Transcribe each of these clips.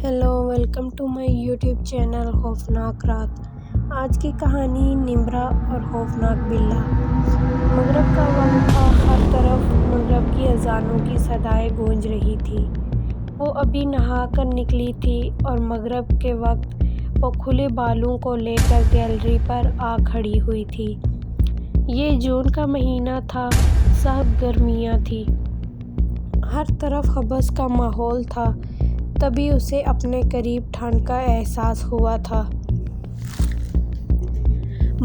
Hello, welcome to my YouTube channel خوفناک رات۔ آج کی کہانی نمرا اور خوفناک بلّا۔ مغرب کا وقت تھا، ہر طرف مغرب کی اذانوں کی صدائیں گونج رہی تھیں۔ وہ ابھی نہا کر نکلی تھی اور مغرب کے وقت وہ کھلے بالوں کو لے کر گیلری پر آ کھڑی ہوئی تھی۔ یہ جون کا مہینہ تھا، سخت گرمیاں تھیں، ہر طرف حبس کا ماحول تھا۔ تبھی اسے اپنے قریب ٹھنڈ کا احساس ہوا تھا۔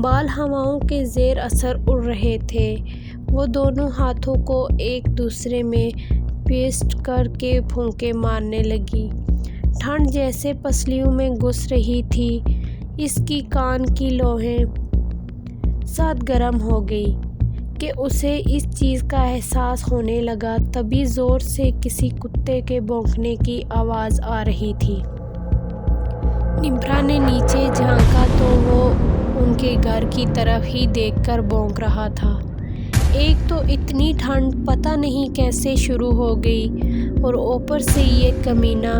بال ہواؤں کے زیر اثر اڑ رہے تھے۔ وہ دونوں ہاتھوں کو ایک دوسرے میں پیسٹ کر کے پھونکے مارنے لگی۔ ٹھنڈ جیسے پسلیوں میں گھس رہی تھی۔ اس کی کان کی لوہیں سخت گرم ہو گئیں کہ اسے اس چیز کا احساس ہونے لگا۔ تبھی زور سے کسی کتے کے بھونکنے کی آواز آ رہی تھی۔ نمرا نے نیچے جھانکا تو وہ ان کے گھر کی طرف ہی دیکھ کر بھونک رہا تھا۔ ایک تو اتنی ٹھنڈ پتہ نہیں کیسے شروع ہو گئی اور اوپر سے یہ کمینہ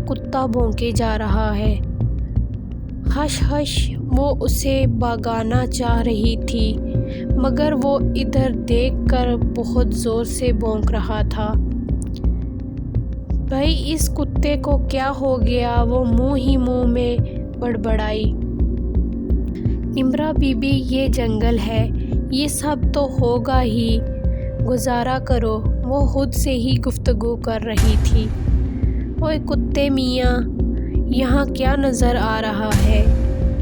کتا بھونکے جا رہا ہے۔ ہش ہش، وہ اسے بھگانا چاہ رہی تھی مگر وہ ادھر دیکھ کر بہت زور سے بھونک رہا تھا۔ بھئی اس کتے کو کیا ہو گیا؟ وہ منہ ہی منہ میں بڑبڑائی۔ نمرا بی بی، یہ جنگل ہے، یہ سب تو ہوگا ہی، گزارا کرو۔ وہ خود سے ہی گفتگو کر رہی تھی۔ اوئے کتے میاں، یہاں کیا نظر آ رہا ہے؟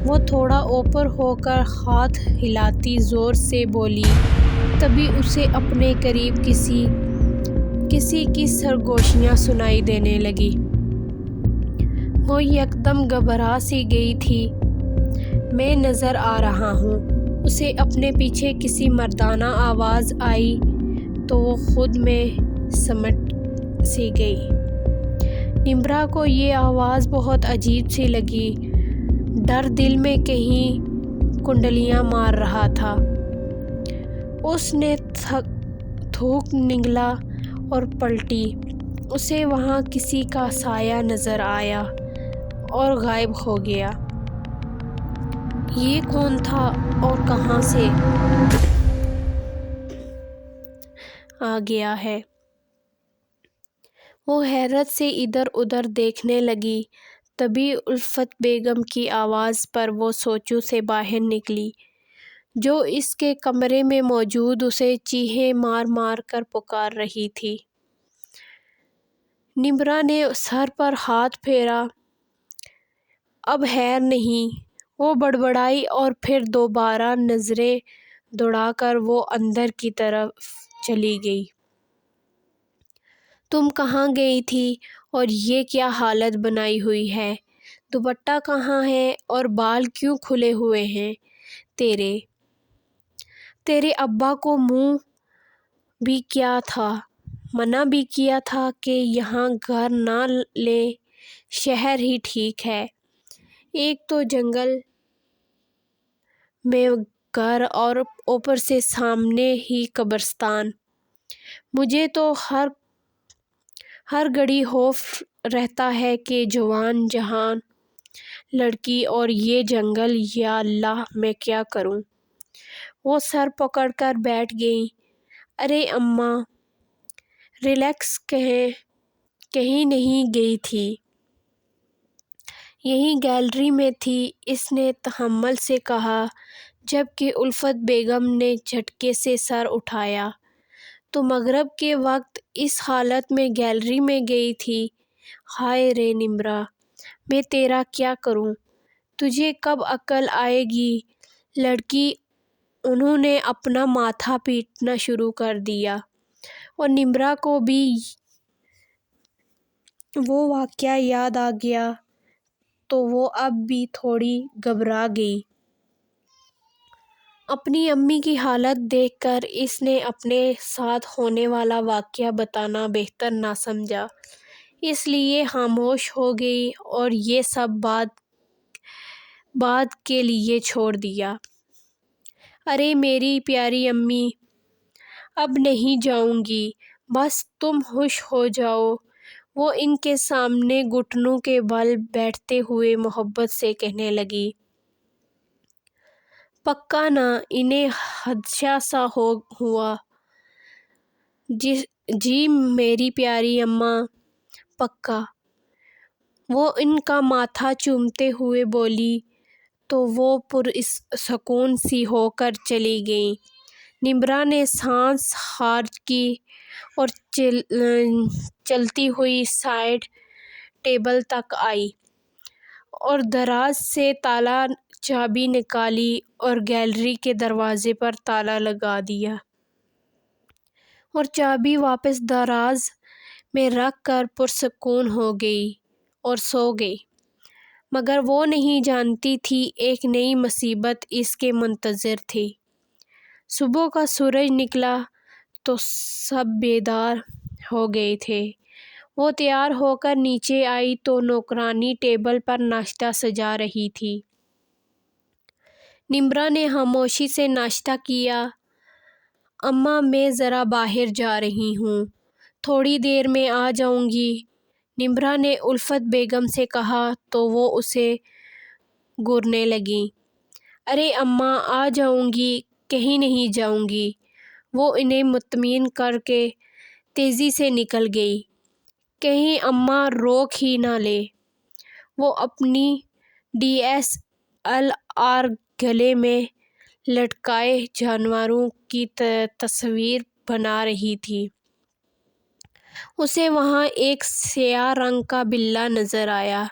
وہ تھوڑا اوپر ہو کر ہاتھ ہلاتی زور سے بولی۔ تبھی اسے اپنے قریب کسی کی سرگوشیاں سنائی دینے لگیں۔ وہ یکدم گھبرا سی گئی تھی۔ میں نظر آ رہا ہوں۔ اسے اپنے پیچھے کسی مردانہ آواز آئی تو وہ خود میں سمٹ سی گئی۔ نمرا کو یہ آواز بہت عجیب سی لگی۔ ڈر دل میں کہیں کنڈلیاں مار رہا تھا۔ اس نے تھوک نگلا اور پلٹی۔ اسے وہاں کسی کا سایہ نظر آیا اور غائب ہو گیا۔ یہ کون تھا اور کہاں سے آ گیا ہے؟ وہ حیرت سے ادھر ادھر دیکھنے لگی۔ تبھی الفت بیگم کی آواز پر وہ سوچوں سے باہر نکلی جو اس کے کمرے میں موجود اسے چیخیں مار مار کر پکار رہی تھی۔ نمرا نے سر پر ہاتھ پھیرا۔ اب خیر نہیں، وہ بڑبڑائی اور پھر دوبارہ نظریں دوڑا کر وہ اندر کی طرف چلی گئی۔ تم کہاں گئی تھی اور یہ کیا حالت بنائی ہوئی ہے؟ دوپٹہ کہاں ہے اور بال کیوں کھلے ہوئے ہیں تیرے؟ تیرے ابا کو منہ بھی کیا تھا، منع بھی کیا تھا کہ یہاں گھر نہ لیں، شہر ہی ٹھیک ہے۔ ایک تو جنگل میں گھر اور اوپر سے سامنے ہی قبرستان۔ مجھے تو ہر گھڑی خوف رہتا ہے کہ جوان جہان لڑکی اور یہ جنگل، یا اللہ میں کیا کروں؟ وہ سر پکڑ کر بیٹھ گئی۔ ارے اماں، ریلیکس، کہیں نہیں گئی تھی، یہیں گیلری میں تھی، اس نے تحمل سے کہا، جبکہ الفت بیگم نے جھٹکے سے سر اٹھایا۔ تو مغرب کے وقت اس حالت میں گیلری میں گئی تھی؟ ہائے رے نمرا، میں تیرا کیا کروں؟ تجھے کب عقل آئے گی لڑکی؟ انہوں نے اپنا ماتھا پیٹنا شروع کر دیا اور نمرا کو بھی وہ واقعہ یاد آ گیا تو وہ اب بھی تھوڑی گھبرا گئی۔ اپنی امی کی حالت دیکھ کر اس نے اپنے ساتھ ہونے والا واقعہ بتانا بہتر نہ سمجھا، اس لیے خاموش ہو گئی اور یہ سب بعد کے لیے چھوڑ دیا۔ ارے میری پیاری امی، اب نہیں جاؤں گی، بس تم خوش ہو جاؤ۔ وہ ان کے سامنے گھٹنوں کے بل بیٹھتے ہوئے محبت سے کہنے لگی، پکا نا انہیں حادثہ سا ہوا؟ جی میری پیاری اماں، پکا۔ وہ ان کا ماتھا چومتے ہوئے بولی تو وہ پرسکون سی ہو کر چلی گئیں۔ نمرا نے سانس خارج کی اور چلتی ہوئی سائیڈ ٹیبل تک آئی اور دراز سے تالا چابی نکالی اور گیلری کے دروازے پر تالا لگا دیا اور چابی واپس دراز میں رکھ کر پرسکون ہو گئی اور سو گئی۔ مگر وہ نہیں جانتی تھی ایک نئی مصیبت اس کے منتظر تھی۔ صبح کا سورج نکلا تو سب بیدار ہو گئے تھے۔ وہ تیار ہو کر نیچے آئی تو نوکرانی ٹیبل پر ناشتہ سجا رہی تھی۔ نمرا نے خاموشی سے ناشتہ کیا۔ اماں میں ذرا باہر جا رہی ہوں، تھوڑی دیر میں آ جاؤں گی، نمرا نے الفت بیگم سے کہا تو وہ اسے گھورنے لگیں۔ ارے اماں آ جاؤں گی، کہیں نہیں جاؤں گی۔ وہ انہیں مطمئن کر کے تیزی سے نکل گئی، کہیں اماں روک ہی نہ لیں۔ وہ اپنی DSLR گلے میں لٹکائے جانوروں کی تصویر بنا رہی تھی۔ اسے وہاں ایک سیاہ رنگ کا بلّا نظر آیا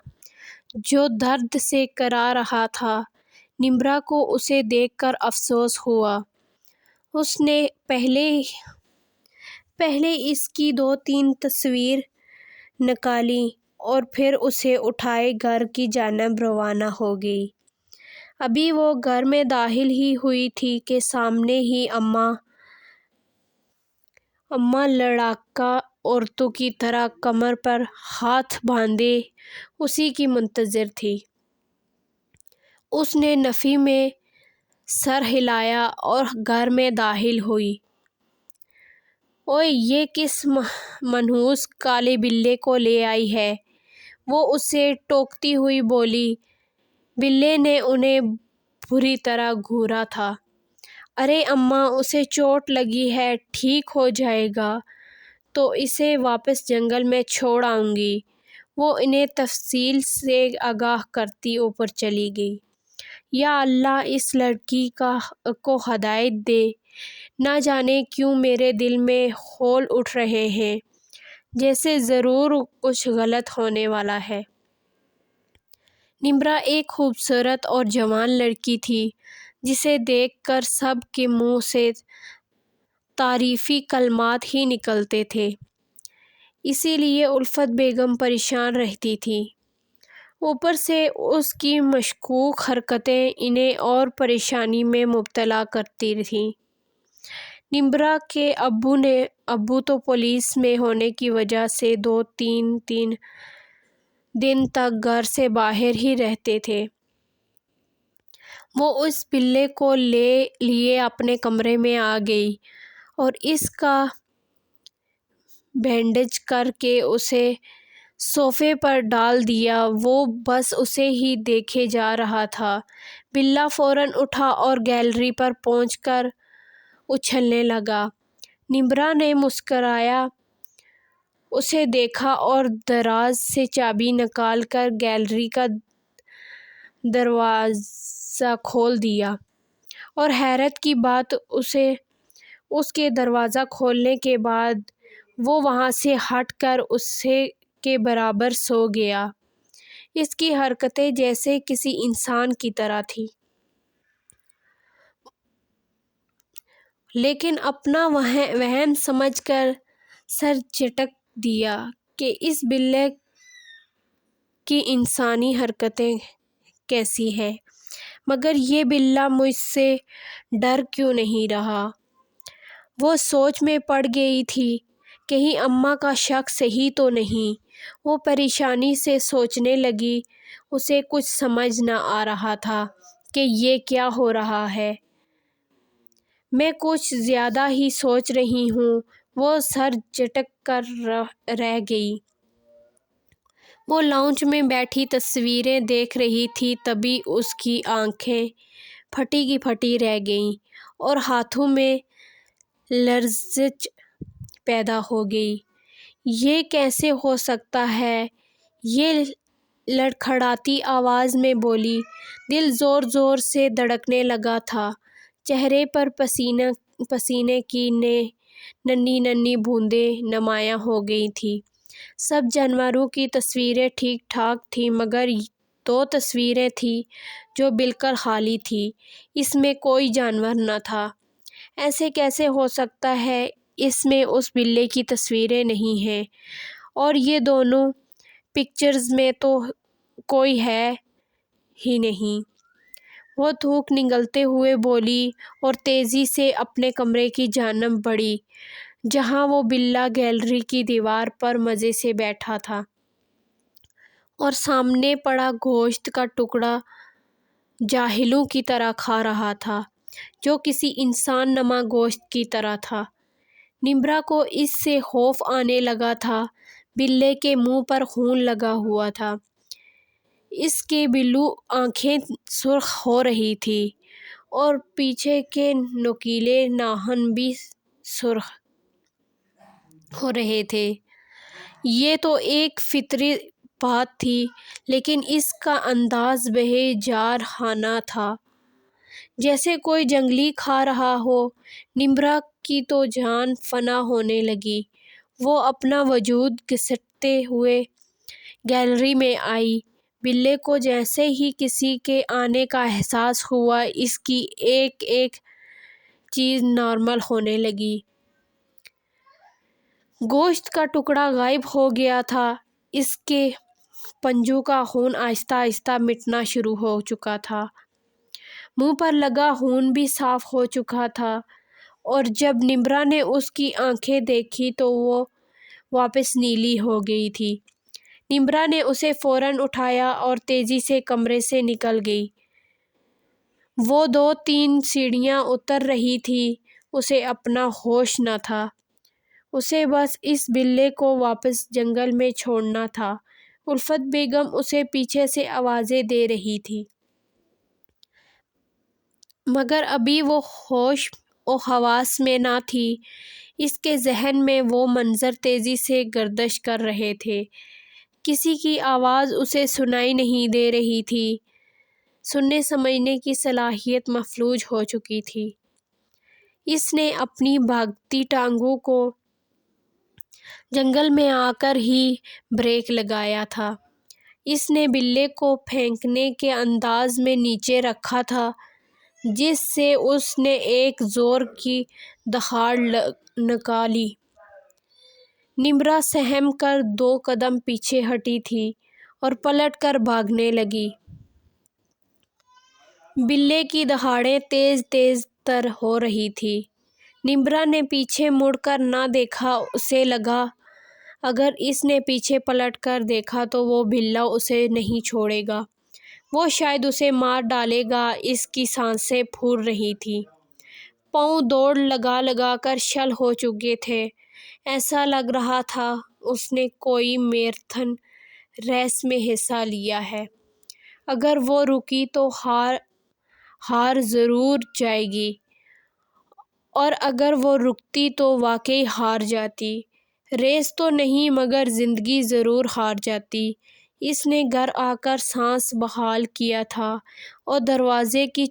جو درد سے کرا رہا تھا۔ نمرا کو اسے دیکھ کر افسوس ہوا۔ اس نے پہلے اس کی 2-3 تصویر نکالیں اور پھر اسے اٹھائے گھر کی جانب روانہ ہو گئی۔ ابھی وہ گھر میں داخل ہی ہوئی تھی کہ سامنے ہی اماں لڑاکا عورتوں کی طرح کمر پر ہاتھ باندھے اسی کی منتظر تھی۔ اس نے نفی میں سر ہلایا اور گھر میں داخل ہوئی۔ اوئے یہ کس منحوس کالے بلے کو لے آئی ہے؟ وہ اسے ٹوکتی ہوئی بولی۔ بلے نے انہیں بری طرح گھورا تھا۔ ارے اماں اسے چوٹ لگی ہے، ٹھیک ہو جائے گا تو اسے واپس جنگل میں چھوڑ آؤں گی۔ وہ انہیں تفصیل سے آگاہ کرتی اوپر چلی گئی۔ یا اللہ اس لڑکی کو ہدایت دے، نہ جانے کیوں میرے دل میں ہول اٹھ رہے ہیں، جیسے ضرور کچھ غلط ہونے والا ہے۔ نمرا ایک خوبصورت اور جوان لڑکی تھی جسے دیکھ کر سب کے منہ سے تعریفی کلمات ہی نکلتے تھے، اسی لیے الفت بیگم پریشان رہتی تھی۔ اوپر سے اس کی مشکوک حرکتیں انہیں اور پریشانی میں مبتلا کرتی تھیں۔ نمرا کے ابو تو پولیس میں ہونے کی وجہ سے 2-3 دن تک گھر سے باہر ہی رہتے تھے۔ وہ اس بلے کو لیے اپنے کمرے میں آ گئی اور اس کا بینڈیج کر کے اسے صوفے پر ڈال دیا۔ وہ بس اسے ہی دیکھے جا رہا تھا۔ بلّا فوراً اٹھا اور گیلری پر پہنچ کر اچھلنے لگا۔ نمرا نے مسکرایا اسے دیکھا اور دراز سے چابی نکال کر گیلری کا دروازہ کھول دیا اور حیرت کی بات اس کے دروازہ کھولنے کے بعد وہ وہاں سے ہٹ کر اس کے برابر سو گیا۔ اس کی حرکتیں جیسے کسی انسان کی طرح تھیں، لیکن اپنا وہم سمجھ کر سر جھٹک دیا کہ اس بلے کی انسانی حرکتیں کیسی ہیں، مگر یہ بلّا مجھ سے ڈر کیوں نہیں رہا؟ وہ سوچ میں پڑ گئی تھی، کہیں اماں کا شک صحیح تو نہیں؟ وہ پریشانی سے سوچنے لگی۔ اسے کچھ سمجھ نہ آ رہا تھا کہ یہ کیا ہو رہا ہے۔ میں کچھ زیادہ ہی سوچ رہی ہوں۔ وہ سر جھٹک کر رہ گئی۔ وہ لاؤنج میں بیٹھی تصویریں دیکھ رہی تھی، تبھی اس کی آنکھیں پھٹی کی پھٹی رہ گئیں اور ہاتھوں میں لرزش پیدا ہو گئی۔ یہ کیسے ہو سکتا ہے؟ یہ لڑکھڑاتی آواز میں بولی۔ دل زور زور سے دھڑکنے لگا تھا، چہرے پر پسینے کی ننھی ننھی بوندیں نمایاں ہو گئی تھیں۔ سب جانوروں کی تصویریں ٹھیک ٹھاک تھیں، مگر 2 تصویریں تھیں جو بالکل خالی تھیں، اس میں کوئی جانور نہ تھا۔ ایسے کیسے ہو سکتا ہے؟ اس میں اس بلے کی تصویریں نہیں ہیں، اور یہ دونوں پکچرز میں تو کوئی ہے ہی نہیں۔ وہ تھوک نگلتے ہوئے بولی اور تیزی سے اپنے کمرے کی جانب بڑھی، جہاں وہ بلا گیلری کی دیوار پر مزے سے بیٹھا تھا اور سامنے پڑا گوشت کا ٹکڑا جاہلوں کی طرح کھا رہا تھا، جو کسی انسان نما گوشت کی طرح تھا۔ نمرا کو اس سے خوف آنے لگا تھا۔ بلے کے منہ پر خون لگا ہوا تھا، اس کے بلو آنکھیں سرخ ہو رہی تھیں اور پیچھے کے نوکیلے ناخن بھی سرخ ہو رہے تھے۔ یہ تو ایک فطری بات تھی، لیکن اس کا انداز بے جارحانہ تھا، جیسے کوئی جنگلی کھا رہا ہو۔ نمرا کی تو جان فنا ہونے لگی۔ وہ اپنا وجود گھسیٹتے ہوئے گیلری میں آئی۔ بلے کو جیسے ہی کسی کے آنے کا احساس ہوا، اس کی ایک ایک چیز نارمل ہونے لگی۔ گوشت کا ٹکڑا غائب ہو گیا تھا، اس کے پنجوں کا خون آہستہ آہستہ مٹنا شروع ہو چکا تھا، منہ پر لگا خون بھی صاف ہو چکا تھا، اور جب نمرا نے اس کی آنکھیں دیکھی تو وہ واپس نیلی ہو گئی تھی۔ نمرا نے اسے فوراً اٹھایا اور تیزی سے کمرے سے نکل گئی۔ وہ 2-3 سیڑھیاں اتر رہی تھی، اسے اپنا ہوش نہ تھا۔ اسے بس اس بلے کو واپس جنگل میں چھوڑنا تھا۔ الفت بیگم اسے پیچھے سے آوازیں دے رہی تھی، مگر ابھی وہ ہوش و حواس میں نہ تھی۔ اس کے ذہن میں وہ منظر تیزی سے گردش کر رہے تھے۔ کسی کی آواز اسے سنائی نہیں دے رہی تھی۔ سننے سمجھنے کی صلاحیت مفلوج ہو چکی تھی۔ اس نے اپنی بھاگتی ٹانگوں کو جنگل میں آ کر ہی بریک لگایا تھا۔ اس نے بلے کو پھینکنے کے انداز میں نیچے رکھا تھا، جس سے اس نے ایک زور کی دہاڑ نکالی۔ نمرا سہم کر 2 قدم پیچھے ہٹی تھی اور پلٹ کر بھاگنے لگی۔ بلے کی دہاڑیں تیز تیز تر ہو رہی تھیں۔ نمرا نے پیچھے مڑ کر نہ دیکھا۔ اسے لگا اگر اس نے پیچھے پلٹ کر دیکھا تو وہ بلّا اسے نہیں چھوڑے گا، وہ شاید اسے مار ڈالے گا۔ اس کی سانسیں پھول رہی تھیں، پاؤں دوڑ لگا لگا کر شل ہو چکے تھے۔ ایسا لگ رہا تھا اس نے کوئی میراتھن ریس میں حصہ لیا ہے۔ اگر وہ رکی تو ہار ضرور جائے گی، اور اگر وہ رکتی تو واقعی ہار جاتی۔ ریس تو نہیں مگر زندگی ضرور ہار جاتی۔ اس نے گھر آ کر سانس بحال کیا تھا اور دروازے کی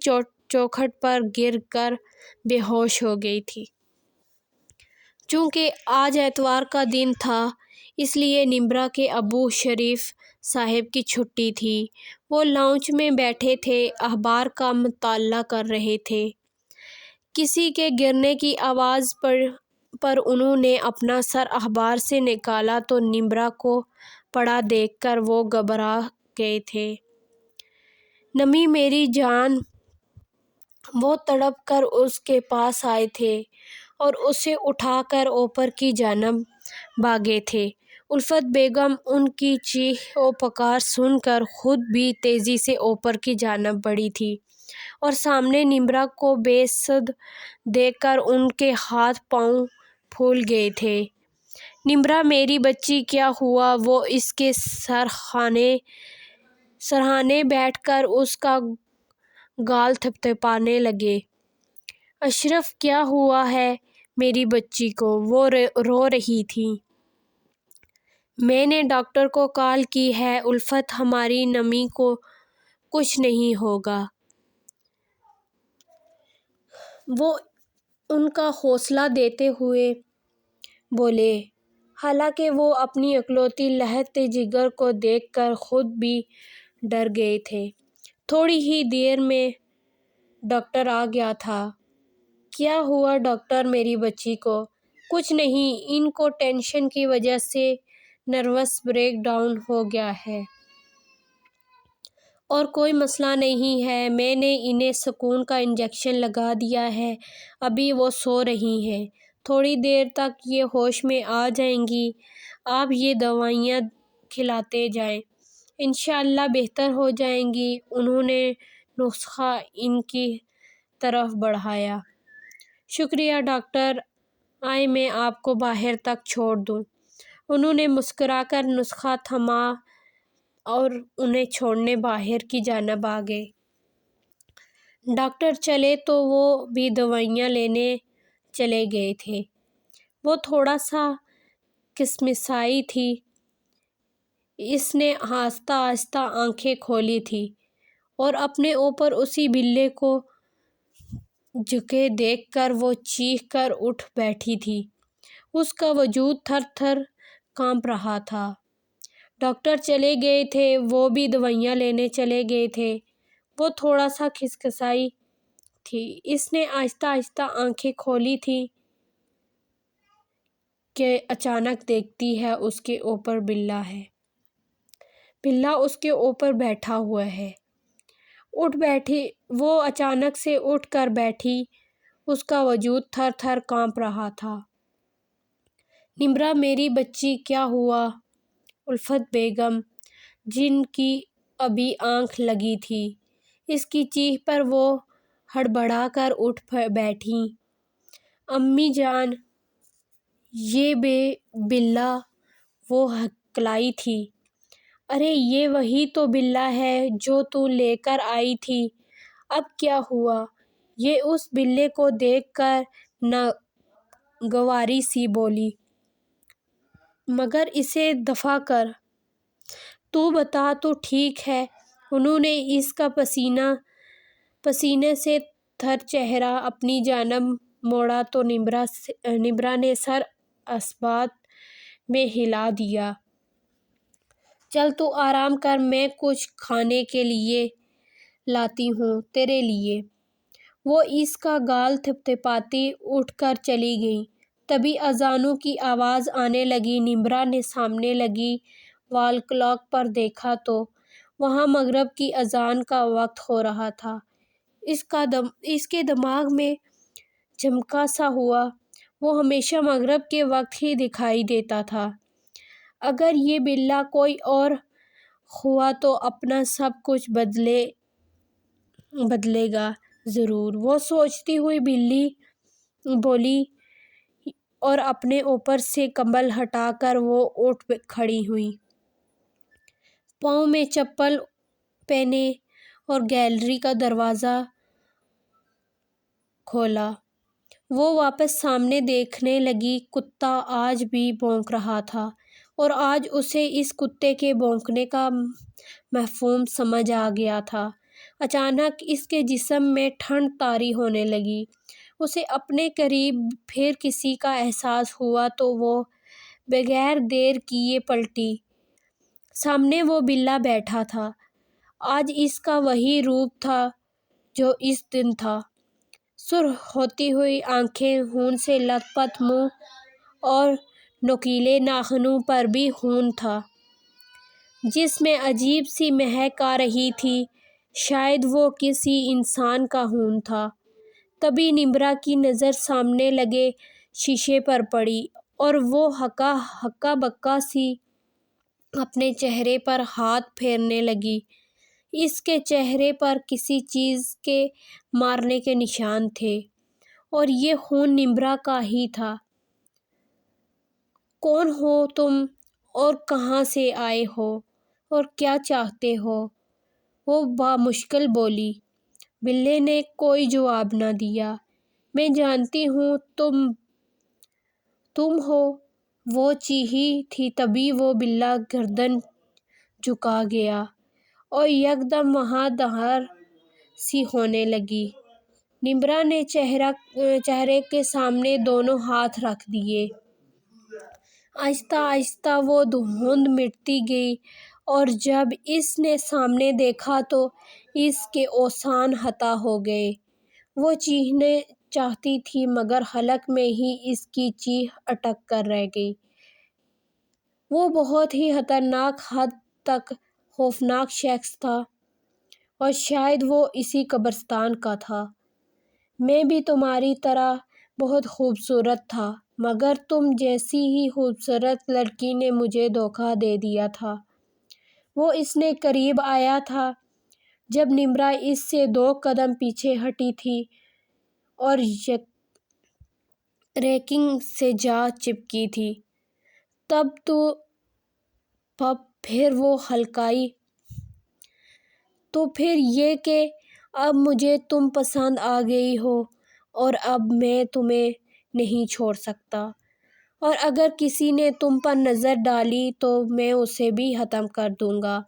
چوکھٹ پر گر کر بے ہوش ہو گئی تھی۔ چونکہ آج اتوار کا دن تھا، اس لیے نمرا کے ابو شریف صاحب کی چھٹی تھی۔ وہ لاؤنج میں بیٹھے تھے، اخبار کا مطالعہ کر رہے تھے۔ کسی کے گرنے کی آواز پر انہوں نے اپنا سر اخبار سے نکالا تو نمرا کو پڑا دیکھ کر وہ گھبرا گئے تھے۔ نمی میری جان! وہ تڑپ کر اس کے پاس آئے تھے اور اسے اٹھا کر اوپر کی جانب بھاگے تھے۔ الفت بیگم ان کی چیخ و پکار سن کر خود بھی تیزی سے اوپر کی جانب بڑھی تھی، اور سامنے نمرا کو بے سدھ دیکھ کر ان کے ہاتھ پاؤں پھول گئے تھے۔ نمرا میری بچی کیا ہوا؟ وہ اس کے سرہانے بیٹھ کر اس کا گال تھپتھپانے لگے۔ اشرف کیا ہوا ہے میری بچی کو؟ وہ رو رہی تھی۔ میں نے ڈاکٹر کو کال کی ہے الفت، ہماری نمی کو کچھ نہیں ہوگا۔ وہ ان کا حوصلہ دیتے ہوئے بولے، حالانکہ وہ اپنی اکلوتی لہتے جگر کو دیکھ کر خود بھی ڈر گئے تھے۔ تھوڑی ہی دیر میں ڈاکٹر آ گیا تھا۔ کیا ہوا ڈاکٹر میری بچی کو؟ کچھ نہیں، ان کو ٹینشن کی وجہ سے نروس بریک ڈاؤن ہو گیا ہے اور کوئی مسئلہ نہیں ہے۔ میں نے انہیں سکون کا انجیکشن لگا دیا ہے، ابھی وہ سو رہی ہیں، تھوڑی دیر تک یہ ہوش میں آ جائیں گی۔ آپ یہ دوائیاں کھلاتے جائیں، انشاءاللہ بہتر ہو جائیں گی۔ انہوں نے نسخہ ان کی طرف بڑھایا۔ شکریہ ڈاکٹر، آئیں میں آپ کو باہر تک چھوڑ دوں۔ انہوں نے مسکرا کر نسخہ تھما اور انہیں چھوڑنے باہر کی جانب آگئے۔ ڈاکٹر چلے تو وہ بھی دوائیاں لینے چلے گئے تھے۔ وہ تھوڑا سا کسمسائی تھی۔ اس نے آہستہ آہستہ آنکھیں کھولی تھیں اور اپنے اوپر اسی بلے کو جھکے دیکھ کر وہ چیخ کر اٹھ بیٹھی تھی۔ اس کا وجود تھر تھر کانپ رہا تھا۔ ڈاکٹر چلے گئے تھے، وہ بھی دوائیاں لینے چلے گئے تھے۔ وہ تھوڑا سا کسمسائی تھی۔ اس نے آہستہ آہستہ آنکھیں کھولی تھیں کہ اچانک دیکھتی ہے اس کے اوپر بلا ہے۔ بلا اس کے اوپر بیٹھا ہوا ہے۔ اٹھ بیٹھی، وہ اچانک سے اٹھ کر بیٹھی، اس کا وجود تھر تھر کانپ رہا تھا۔ نمرا میری بچی کیا ہوا؟ الفت بیگم، جن کی ابھی آنکھ لگی تھی، اس کی چیخ پر وہ ہڑبڑا کر اٹھ بیٹھیں۔ امی جان، یہ بلا، وہ ہکلائی تھی۔ ارے یہ وہی تو بلا ہے جو تو لے کر آئی تھی، اب کیا ہوا؟ یہ اس بلے کو دیکھ کر ناگواری سی بولی، مگر اسے دفع کر، تو بتا تو ٹھیک ہے۔ انہوں نے اس کا پسینے سے تر چہرہ اپنی جانب موڑا تو نمرا نے سر اثبات میں ہلا دیا۔ چل تو آرام کر، میں کچھ کھانے کے لیے لاتی ہوں تیرے لیے۔ وہ اس کا گال تھپتھپاتی اٹھ کر چلی گئیں۔ تبھی اذانوں کی آواز آنے لگی۔ نمرا نے سامنے لگی وال کلاک پر دیکھا تو وہاں مغرب کی اذان کا وقت ہو رہا تھا۔ اس کے دماغ میں جھمکا سا ہوا، وہ ہمیشہ مغرب کے وقت ہی دکھائی دیتا تھا۔ اگر یہ بلا کوئی اور ہوا تو اپنا سب کچھ بدلے گا ضرور، وہ سوچتی ہوئی بولی اور اپنے اوپر سے کمبل ہٹا کر وہ اٹھ کھڑی ہوئی، پاؤں میں چپل پہنے اور گیلری کا دروازہ کھولا۔ وہ واپس سامنے دیکھنے لگی۔ کتا آج بھی بھونک رہا تھا اور آج اسے اس کتے کے بھونکنے کا مفہوم سمجھ آ گیا تھا۔ اچانک اس کے جسم میں ٹھنڈ طاری ہونے لگی۔ اسے اپنے قریب پھر کسی کا احساس ہوا تو وہ بغیر دیر کیے پلٹی۔ سامنے وہ بلا بیٹھا تھا۔ آج اس کا وہی روپ تھا جو اس دن تھا، سرخ ہوتی ہوئی آنکھیں، خون سے لت پت منہ اور نوکیلے ناخنوں پر بھی خون تھا، جس میں عجیب سی مہک آ رہی تھی، شاید وہ کسی انسان کا خون تھا۔ تبھی نمرا کی نظر سامنے لگے شیشے پر پڑی اور وہ ہکا بکا سی اپنے چہرے پر ہاتھ پھیرنے لگی۔ اس کے چہرے پر کسی چیز کے مارنے کے نشان تھے اور یہ خون نمرا کا ہی تھا۔ کون ہو تم اور کہاں سے آئے ہو اور کیا چاہتے ہو؟ وہ بامشکل بولی۔ بلے نے کوئی جواب نہ دیا۔ میں جانتی ہوں تم ہو، وہ چیخی تھی۔ تبھی وہ بلا گردن جھکا گیا اور یکدم وہاں دھاڑ سی ہونے لگی۔ نمرا نے چہرے کے سامنے دونوں ہاتھ رکھ دیے۔ آہستہ آہستہ وہ دھند مٹتی گئی اور جب اس نے سامنے دیکھا تو اس کے اوزان ہٹا ہو گئے۔ وہ چیخنا چاہتی تھی مگر حلق میں ہی اس کی چیخ اٹک کر رہ گئی۔ وہ بہت ہی خطرناک حد تک خوفناک شخص تھا اور شاید وہ اسی قبرستان کا تھا۔ میں بھی تمہاری طرح بہت خوبصورت تھا مگر تم جیسی ہی خوبصورت لڑکی نے مجھے دھوکہ دے دیا تھا۔ وہ اس نے قریب آیا تھا جب نمرا اس سے 2 قدم پیچھے ہٹی تھی اور ریلنگ سے جا چپکی تھی۔ پھر وہ ہلکائی۔ تو پھر یہ کہ اب مجھے تم پسند آ گئی ہو اور اب میں تمہیں نہیں چھوڑ سکتا اور اگر کسی نے تم پر نظر ڈالی تو میں اسے بھی ختم کر دوں گا۔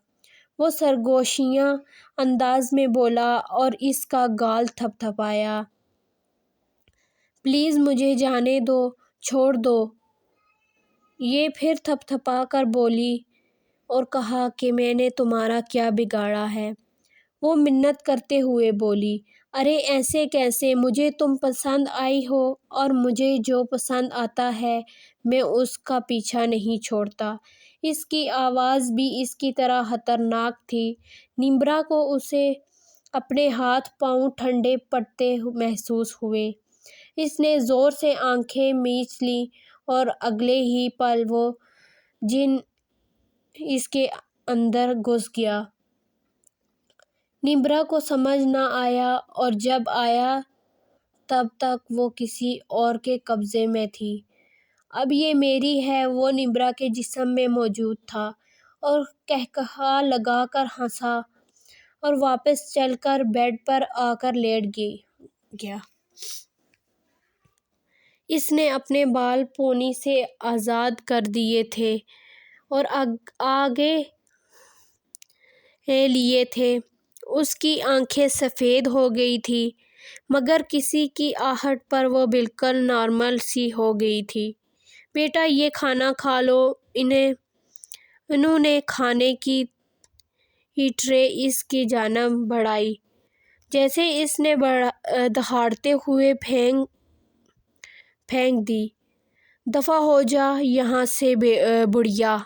وہ سرگوشیانہ انداز میں بولا اور اس کا گال تھپتھپایا۔ پلیز مجھے جانے دو، چھوڑ دو۔ یہ پھر تھپتھپا کر بولی اور کہا کہ میں نے تمہارا کیا بگاڑا ہے؟ وہ منت کرتے ہوئے بولی، ارے ایسے کیسے؟ مجھے تم پسند آئی ہو اور مجھے جو پسند آتا ہے میں اس کا پیچھا نہیں چھوڑتا۔ اس کی آواز بھی اس کی طرح خطرناک تھی۔ نمرا کو اسے اپنے ہاتھ پاؤں ٹھنڈے پڑتے محسوس ہوئے۔ اس نے زور سے آنکھیں میچ لیں اور اگلے ہی پل وہ جن اس کے اندر گھس گیا۔ نمرا کو سمجھ نہ آیا اور جب آیا تب تک وہ کسی اور کے قبضے میں تھی۔ اب یہ میری ہے۔ وہ نمرا کے جسم میں موجود تھا اور قہقہا لگا کر ہنسا اور واپس چل کر بیڈ پر آ کر لیٹ گیا۔ اس نے اپنے بال پونی سے آزاد کر دیے تھے اور آگے لیے تھے۔ اس کی آنکھیں سفید ہو گئی تھیں مگر کسی کی آہٹ پر وہ بالکل نارمل سی ہو گئی تھی۔ بیٹا یہ کھانا کھا لو۔ انہوں نے کھانے کی ٹرے اس کی جانب بڑھائی۔ جیسے اس نے دہاڑتے ہوئے پھینک دی، دفعہ ہو جا یہاں سے بڑھیا۔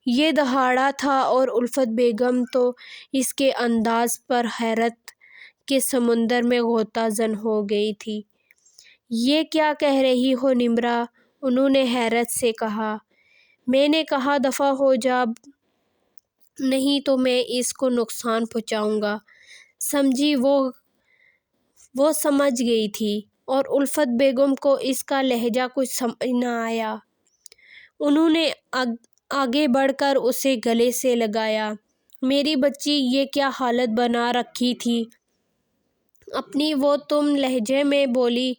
یہ دہاڑا تھا اور الفت بیگم تو اس کے انداز پر حیرت کے سمندر میں غوطہ زن ہو گئی تھی۔ یہ کیا کہہ رہی ہو نمرا؟ انہوں نے حیرت سے کہا۔ میں نے کہا دفعہ ہو جا، نہیں تو میں اس کو نقصان پہنچاؤں گا، سمجھی؟ وہ سمجھ گئی تھی اور الفت بیگم کو اس کا لہجہ کچھ سمجھ نہ آیا۔ انہوں نے آگے بڑھ کر اسے گلے سے لگایا۔ میری بچی یہ کیا حالت بنا رکھی تھی اپنی؟ وہ تم لہجے میں بولی۔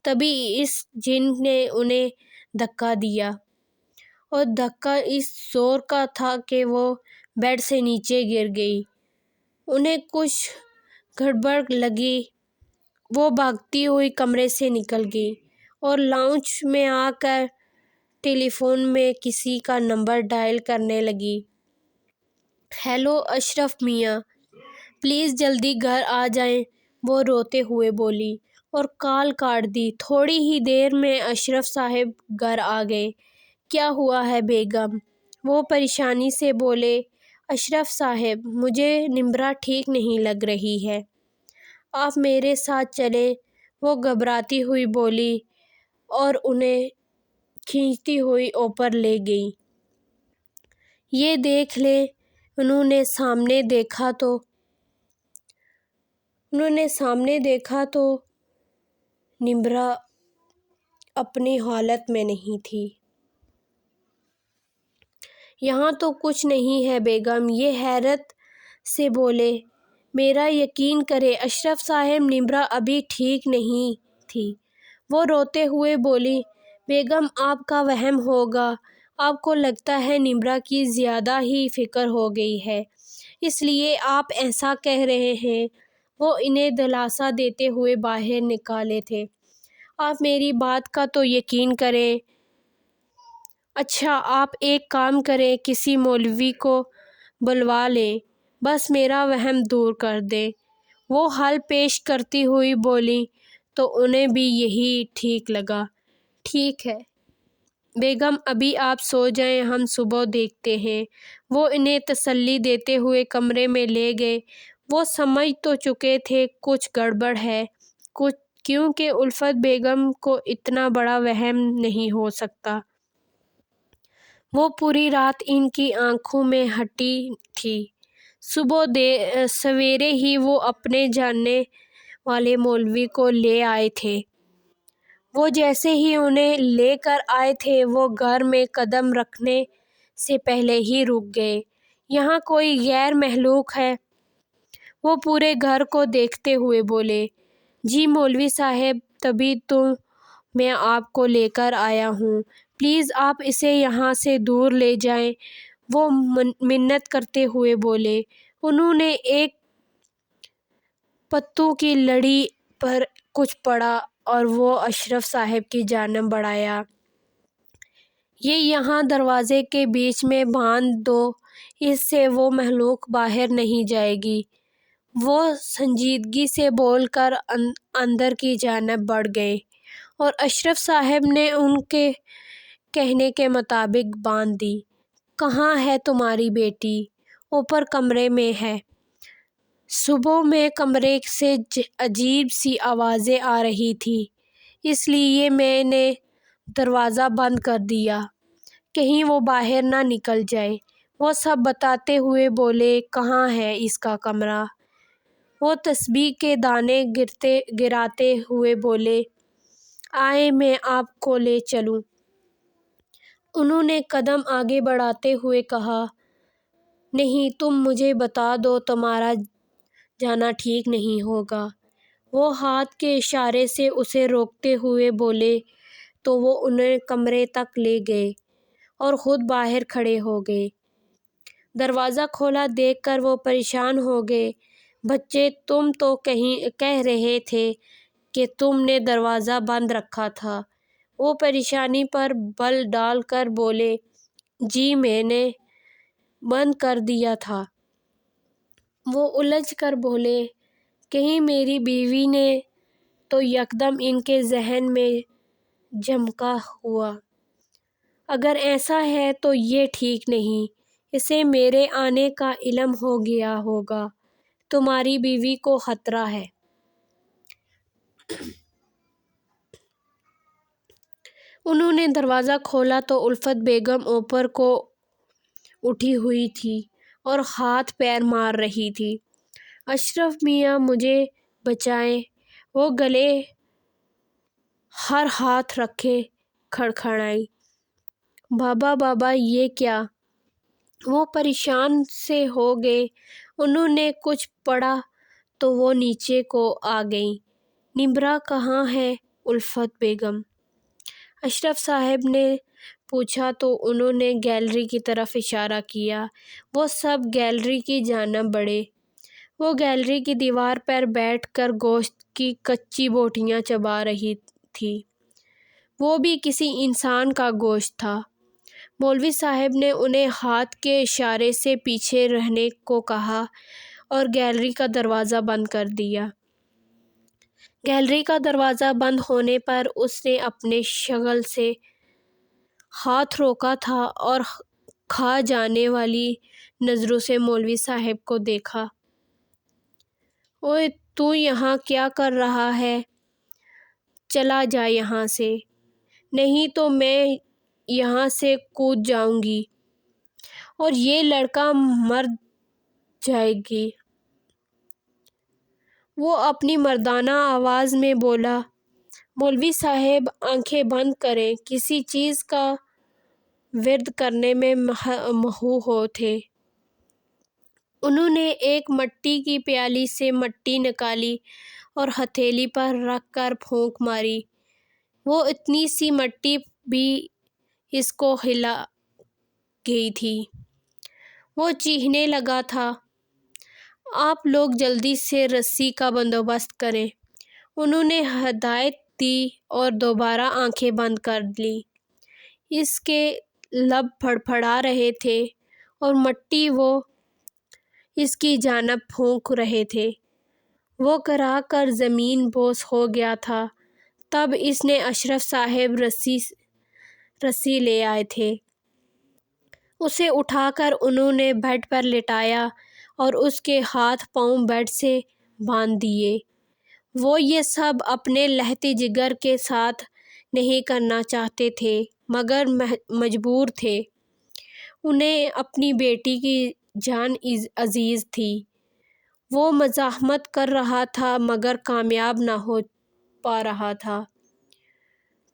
تبھی اس جن نے انہیں دھکا دیا اور دھکا اس زور کا تھا کہ وہ بیڈ سے نیچے گر گئی۔ انہیں کچھ گڑبڑ لگی۔ وہ بھاگتی ہوئی کمرے سے نکل گئی اور لاؤنج میں آ کر ٹیلی فون میں کسی کا نمبر ڈائل کرنے لگی۔ ہیلو اشرف میاں، پلیز جلدی گھر آ جائیں، وہ روتے ہوئے بولی اور کال کاٹ دی۔ تھوڑی ہی دیر میں اشرف صاحب گھر آ گئے۔ کیا ہوا ہے بیگم؟ وہ پریشانی سے بولے۔ اشرف صاحب، مجھے نمرا ٹھیک نہیں لگ رہی ہے، آپ میرے ساتھ چلیں، وہ گھبراتی ہوئی بولی اور انہیں کھینچتی ہوئی اوپر لے گئی۔ یہ دیکھ لیں۔ انہوں نے سامنے دیکھا تو نمرا اپنی حالت میں نہیں تھی۔ یہاں تو کچھ نہیں ہے بیگم، یہ حیرت سے بولے۔ میرا یقین کریں اشرف صاحب، نمرا ابھی ٹھیک نہیں تھی۔ وہ روتے ہوئے بولی، بیگم آپ کا وہم ہوگا، آپ کو لگتا ہے نمرا کی زیادہ ہی فکر ہو گئی ہے، اس لیے آپ ایسا کہہ رہے ہیں۔ وہ انہیں دلاسا دیتے ہوئے باہر نکالے تھے۔ آپ میری بات کا تو یقین کریں۔ اچھا آپ ایک کام کریں، کسی مولوی کو بلوا لیں، بس میرا وہم دور کر دیں۔ وہ حل پیش کرتی ہوئی بولی تو انہیں بھی یہی ٹھیک لگا۔ ٹھیک ہے بیگم، ابھی آپ سو جائیں، ہم صبح دیکھتے ہیں۔ وہ انہیں تسلی دیتے ہوئے کمرے میں لے گئے۔ وہ سمجھ تو چکے تھے کچھ گڑبڑ ہے، کیونکہ الفت بیگم کو اتنا بڑا وہم نہیں ہو سکتا۔ وہ پوری رات ان کی آنکھوں میں ہٹی تھی۔ صبح سویرے ہی وہ اپنے جاننے والے مولوی کو لے آئے تھے۔ وہ جیسے ہی انہیں لے کر آئے تھے، وہ گھر میں قدم رکھنے سے پہلے ہی رک گئے۔ یہاں کوئی غیر محلوق ہے؟ وہ پورے گھر کو دیکھتے ہوئے بولے۔ جی مولوی صاحب، تبھی تو میں آپ کو لے کر آیا ہوں، پلیز آپ اسے یہاں سے دور لے جائیں، وہ منت کرتے ہوئے بولے۔ انہوں نے ایک پتوں کی لڑی پر کچھ پڑھا اور وہ اشرف صاحب کی جانب بڑھایا۔ یہ یہاں دروازے کے بیچ میں باندھ دو، اس سے وہ محلوق باہر نہیں جائے گی۔ وہ سنجیدگی سے بول کر اندر کی جانب بڑھ گئے اور اشرف صاحب نے ان کے کہنے کے مطابق باندھ دی۔ کہاں ہے تمہاری بیٹی؟ اوپر کمرے میں ہے۔ صبح میں کمرے سے عجیب سی آوازیں آ رہی تھیں، اس لیے میں نے دروازہ بند کر دیا، کہیں وہ باہر نہ نکل جائے۔ وہ سب بتاتے ہوئے بولے، کہاں ہے اس کا کمرہ؟ وہ تسبیح کے دانے گراتے ہوئے بولے، آئیں میں آپ کو لے چلوں۔ انہوں نے قدم آگے بڑھاتے ہوئے کہا، نہیں تم مجھے بتا دو، تمہارا جانا ٹھیک نہیں ہوگا۔ وہ ہاتھ کے اشارے سے اسے روکتے ہوئے بولے تو وہ انہیں کمرے تک لے گئے اور خود باہر کھڑے ہو گئے۔ دروازہ کھولا دیکھ کر وہ پریشان ہو گئے۔ بچے، تم تو کہہ رہے تھے کہ تم نے دروازہ بند رکھا تھا۔ وہ پریشانی پر بل ڈال کر بولے، جی میں نے بند کر دیا تھا۔ وہ الجھ کر بولے، کہیں میری بیوی نے تو یکدم ان کے ذہن میں جھمکا ہوا، اگر ایسا ہے تو یہ ٹھیک نہیں، اسے میرے آنے کا علم ہو گیا ہوگا، تمہاری بیوی کو خطرہ ہے۔ انہوں نے دروازہ کھولا تو الفت بیگم اوپر کو اٹھی ہوئی تھی اور ہاتھ پیر مار رہی تھی۔ اشرف میاں مجھے بچائیں، وہ گلے ہر ہاتھ رکھے کھڑکھڑائی۔ بابا بابا یہ کیا؟ وہ پریشان سے ہو گئے۔ انہوں نے کچھ پڑھا تو وہ نیچے کو آ گئیں۔ نمرا کہاں ہے الفت بیگم؟ اشرف صاحب نے پوچھا تو انہوں نے گیلری کی طرف اشارہ کیا۔ وہ سب گیلری کی جانب بڑھے۔ وہ گیلری کی دیوار پر بیٹھ کر گوشت کی کچی بوٹیاں چبا رہی تھی۔ وہ بھی کسی انسان کا گوشت تھا۔ مولوی صاحب نے انہیں ہاتھ کے اشارے سے پیچھے رہنے کو کہا اور گیلری کا دروازہ بند کر دیا۔ گیلری کا دروازہ بند ہونے پر اس نے اپنے شغل سے ہاتھ روکا تھا اور کھا جانے والی نظروں سے مولوی صاحب کو دیکھا۔ اوئے تو یہاں کیا کر رہا ہے؟ چلا جا یہاں سے، نہیں تو میں یہاں سے کود جاؤں گی اور یہ لڑکا مر جائے گی۔ وہ اپنی مردانہ آواز میں بولا۔ مولوی صاحب آنکھیں بند کریں، کسی چیز کا ورد کرنے میں مشغول تھے۔ انہوں نے ایک مٹی کی پیالی سے مٹی نکالی اور ہتھیلی پر رکھ کر پھونک ماری۔ وہ اتنی سی مٹی بھی اس کو ہلا گئی تھی۔ وہ چیخنے لگا تھا، آپ لوگ جلدی سے رسی کا بندوبست کریں۔ انہوں نے ہدایت دی اور دوبارہ آنکھیں بند کر لیں۔ اس کے لب پھڑپھڑا رہے تھے اور مٹی وہ اس کی جانب پھونک رہے تھے۔ وہ کراہ کر زمین بوس ہو گیا تھا۔ تب اس نے اشرف صاحب رسی لے آئے تھے۔ اسے اٹھا کر انہوں نے بیڈ پر لٹایا اور اس کے ہاتھ پاؤں بیڈ سے باندھ دیے۔ وہ یہ سب اپنے لہتے جگر کے ساتھ نہیں کرنا چاہتے تھے مگر مجبور تھے۔ انہیں اپنی بیٹی کی جان عزیز تھی۔ وہ مزاحمت کر رہا تھا مگر کامیاب نہ ہو پا رہا تھا۔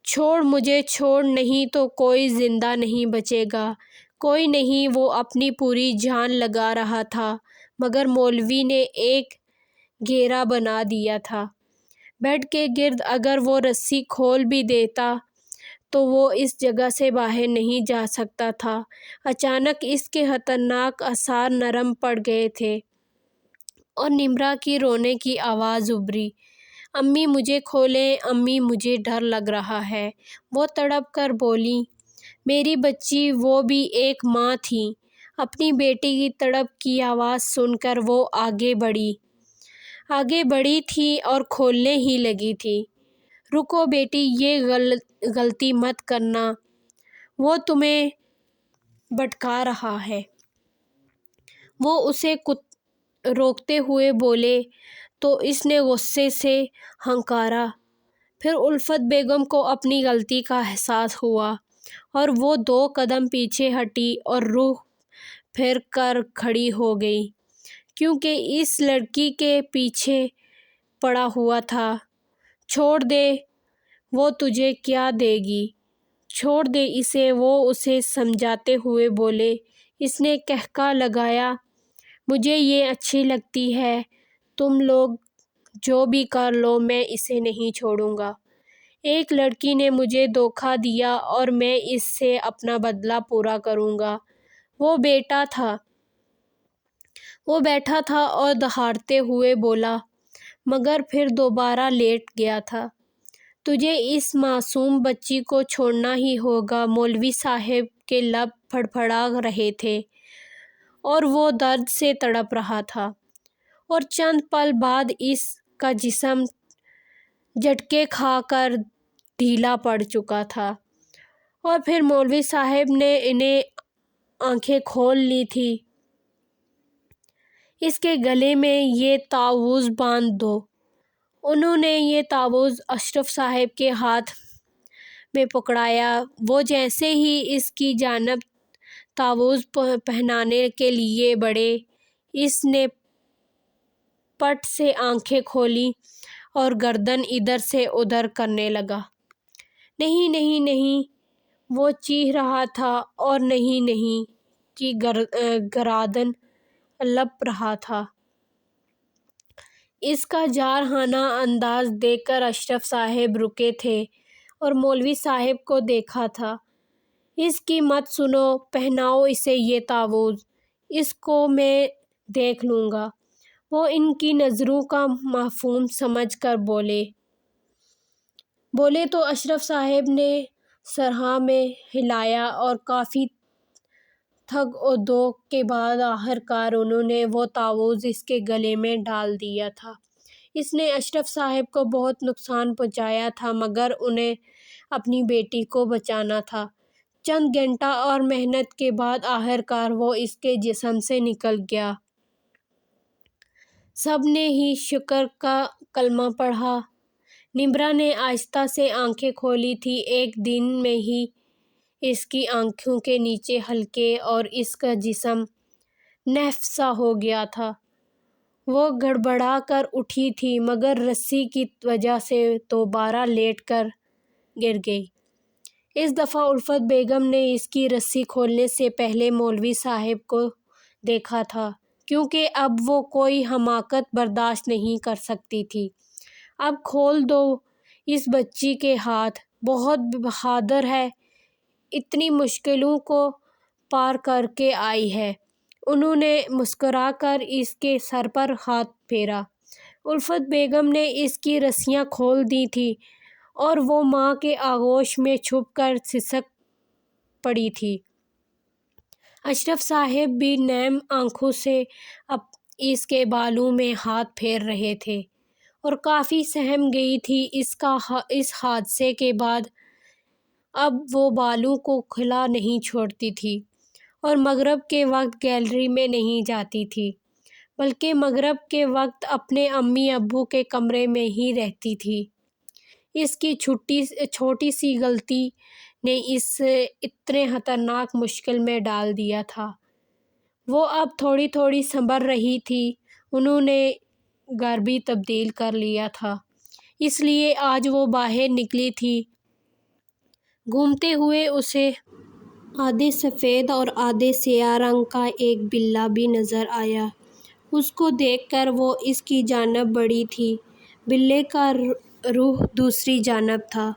چھوڑ مجھے، چھوڑ، نہیں تو کوئی زندہ نہیں بچے گا، کوئی نہیں۔ وہ اپنی پوری جان لگا رہا تھا مگر مولوی نے ایک گھیرا بنا دیا تھا بیڈ کے گرد۔ اگر وہ رسی کھول بھی دیتا تو وہ اس جگہ سے باہر نہیں جا سکتا تھا۔ اچانک اس کے خطرناک اعصاب نرم پڑ گئے تھے اور نمرا کی رونے کی آواز ابھری، امی مجھے کھولیں، امی مجھے ڈر لگ رہا ہے۔ وہ تڑپ کر بولیں، میری بچی، وہ بھی ایک ماں تھی۔ اپنی بیٹی کی تڑپ کی آواز سن کر وہ آگے بڑھی تھی اور کھولنے ہی لگی تھی۔ رکو بیٹی، یہ غلطی مت کرنا، وہ تمہیں بھٹکا رہا ہے۔ وہ اسے روکتے ہوئے بولے تو اس نے غصے سے ہنکارا۔ پھر الفت بیگم کو اپنی غلطی کا احساس ہوا اور وہ 2 قدم پیچھے ہٹی اور رخ پھیر کر کھڑی ہو گئی، کیونکہ اس لڑکی کے پیچھے پڑا ہوا تھا۔ چھوڑ دے، وہ تجھے کیا دے گی، چھوڑ دے اسے، وہ اسے سمجھاتے ہوئے بولے۔ اس نے قہقہہ لگایا، مجھے یہ اچھی لگتی ہے، تم لوگ جو بھی کر لو، میں اسے نہیں چھوڑوں گا۔ ایک لڑکی نے مجھے دھوکہ دیا اور میں اس سے اپنا بدلہ پورا کروں گا۔ وہ بیٹھا تھا اور دہاڑتے ہوئے بولا مگر پھر دوبارہ لیٹ گیا تھا، تجھے اس معصوم بچی کو چھوڑنا ہی ہوگا۔ مولوی صاحب کے لب پھڑپڑا رہے تھے اور وہ درد سے تڑپ رہا تھا، اور چند پل بعد اس کا جسم جھٹکے کھا کر ڈھیلا پڑ چکا تھا۔ اور پھر مولوی صاحب نے آنکھیں کھول لی تھیں۔ اس کے گلے میں یہ تعویذ باندھ دو۔ انہوں نے یہ تعویذ اشرف صاحب کے ہاتھ میں پکڑایا۔ وہ جیسے ہی اس کی جانب تعویذ پہنانے کے لیے بڑھے، اس نے پٹ سے آنکھیں کھولیں اور گردن ادھر سے ادھر کرنے لگا۔ نہیں نہیں نہیں، وہ چیخ رہا تھا اور نہیں نہیں کی گردن الپ رہا تھا۔ اس کا جارحانہ انداز دیکھ کر اشرف صاحب رکے تھے اور مولوی صاحب کو دیکھا تھا۔ اس کی مت سنو، پہناؤ اسے یہ تعویذ، اس کو میں دیکھ لوں گا۔ وہ ان کی نظروں کا مفہوم سمجھ کر بولے تو اشرف صاحب نے سرہاں میں ہلایا اور کافی تگ و دو کے بعد آخرکار انہوں نے وہ تعویذ اس کے گلے میں ڈال دیا تھا۔ اس نے اشرف صاحب کو بہت نقصان پہنچایا تھا مگر انہیں اپنی بیٹی کو بچانا تھا۔ چند گھنٹہ اور محنت کے بعد آخرکار وہ اس کے جسم سے نکل گیا۔ سب نے ہی شکر کا کلمہ پڑھا۔ نمرا نے آہستہ سے آنکھیں کھولی تھیں۔ ایک دن میں ہی اس کی آنکھوں کے نیچے ہلکے اور اس کا جسم نحیف سا ہو گیا تھا۔ وہ گڑبڑا کر اٹھی تھی مگر رسی کی وجہ سے دوبارہ لیٹ کر گر گئی۔ اس دفعہ الفت بیگم نے اس کی رسی کھولنے سے پہلے مولوی صاحب کو دیکھا تھا، کیونکہ اب وہ کوئی حماقت برداشت نہیں کر سکتی تھی۔ اب کھول دو اس بچی کے ہاتھ، بہت بہادر ہے، اتنی مشکلوں کو پار کر کے آئی ہے۔ انہوں نے مسکرا کر اس کے سر پر ہاتھ پھیرا۔ الفت بیگم نے اس کی رسیاں کھول دی تھیں اور وہ ماں کے آغوش میں چھپ کر سسک پڑی تھی۔ اشرف صاحب بھی نم آنکھوں سے اس کے بالوں میں ہاتھ پھیر رہے تھے اور کافی سہم گئی تھی اس حادثے کے بعد۔ اب وہ بالوں کو کھلا نہیں چھوڑتی تھی اور مغرب کے وقت گیلری میں نہیں جاتی تھی، بلکہ مغرب کے وقت اپنے امی ابو کے کمرے میں ہی رہتی تھی۔ اس کی چھوٹی سی غلطی نے اسے اتنے خطرناک مشکل میں ڈال دیا تھا۔ وہ اب تھوڑی تھوڑی سنبھل رہی تھی۔ انہوں نے گھر بھی تبدیل کر لیا تھا، اس لیے آج وہ باہر نکلی تھی۔ گھومتے ہوئے اسے آدھے سفید اور آدھے سیاہ رنگ کا ایک بلّا بھی نظر آیا۔ اس کو دیکھ کر وہ اس کی جانب بڑھی تھی۔ بلے کا رخ دوسری جانب تھا۔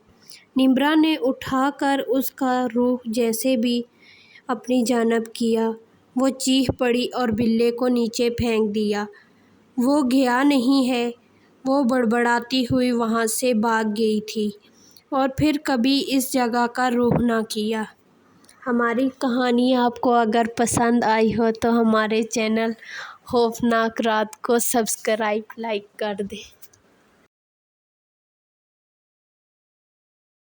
نمرا نے اٹھا کر اس کا رخ جیسے بھی اپنی جانب کیا، وہ چیخ پڑی اور بلے کو نیچے پھینک دیا۔ وہ گیا نہیں ہے، وہ بڑبڑاتی ہوئی وہاں سے بھاگ گئی تھی اور پھر کبھی اس جگہ کا رخ نہ کیا۔ ہماری کہانی آپ کو اگر پسند آئی ہو تو ہمارے چینل خوفناک رات کو سبسکرائب، لائک کر دیں۔